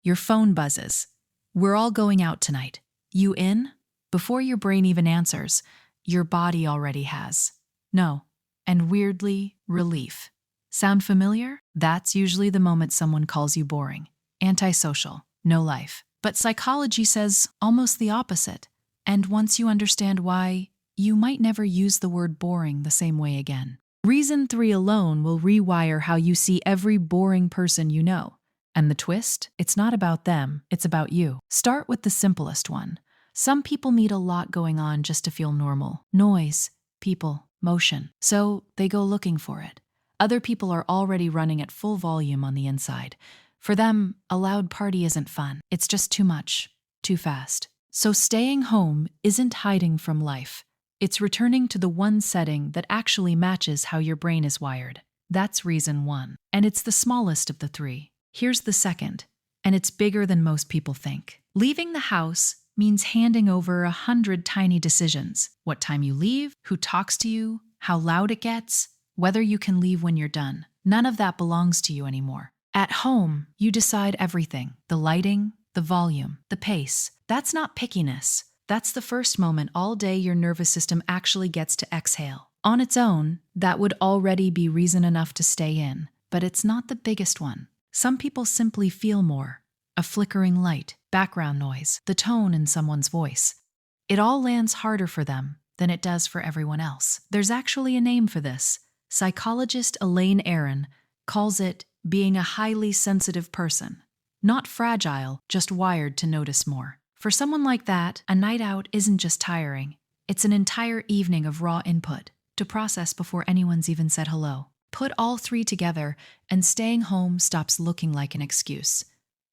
Your phone buzzes. We're all going out tonight. You in? Before your brain even answers, your body already has. No. And weirdly, relief. Sound familiar? That's usually the moment someone calls you boring. Antisocial. No life. But psychology says almost the opposite. And once you understand why, you might never use the word boring the same way again. Reason 3 alone will rewire how you see every boring person you know. And the twist? It's not about them, it's about you. Start with the simplest one. Some people need a lot going on just to feel normal. Noise, people, motion. So they go looking for it. Other people are already running at full volume on the inside. For them, a loud party isn't fun. It's just too much, too fast. So staying home isn't hiding from life. It's returning to the one setting that actually matches how your brain is wired. That's reason 1. And it's the smallest of the 3. Here's the second, and it's bigger than most people think. Leaving the house means handing over 100 tiny decisions. What time you leave, who talks to you, how loud it gets, whether you can leave when you're done. None of that belongs to you anymore. At home, you decide everything. The lighting, the volume, the pace. That's not pickiness. That's the first moment all day your nervous system actually gets to exhale. On its own, that would already be reason enough to stay in, but it's not the biggest one. Some people simply feel more. A flickering light, background noise, the tone in someone's voice. It all lands harder for them than it does for everyone else. There's actually a name for this. Psychologist Elaine Aron calls it being a highly sensitive person. Not fragile, just wired to notice more. For someone like that, a night out isn't just tiring. It's an entire evening of raw input to process before anyone's even said hello. Put all 3 together, and staying home stops looking like an excuse.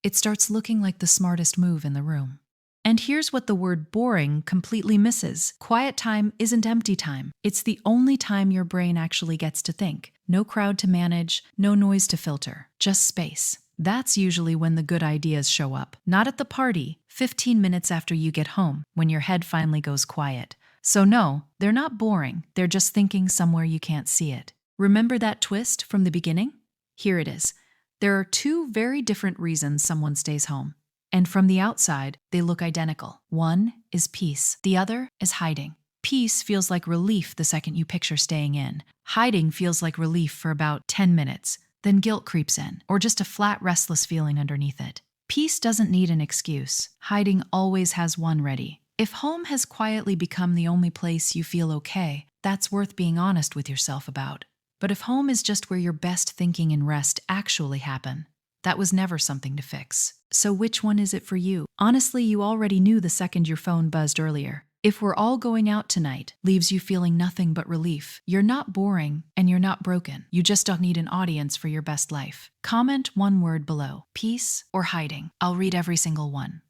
It starts looking like the smartest move in the room. And here's what the word boring completely misses. Quiet time isn't empty time. It's the only time your brain actually gets to think. No crowd to manage, no noise to filter, just space. That's usually when the good ideas show up. Not at the party, 15 minutes after you get home, when your head finally goes quiet. So no, they're not boring. They're just thinking somewhere you can't see it. Remember that twist from the beginning? Here it is. There are 2 very different reasons someone stays home. And from the outside, they look identical. One is peace. The other is hiding. Peace feels like relief the second you picture staying in. Hiding feels like relief for about 10 minutes. Then guilt creeps in, or just a flat, restless feeling underneath it. Peace doesn't need an excuse. Hiding always has one ready. If home has quietly become the only place you feel okay, that's worth being honest with yourself about. But if home is just where your best thinking and rest actually happen, that was never something to fix. So which one is it for you? Honestly, you already knew the second your phone buzzed earlier. If we're all going out tonight leaves you feeling nothing but relief, you're not boring and you're not broken. You just don't need an audience for your best life. Comment one word below, peace or hiding. I'll read every single one.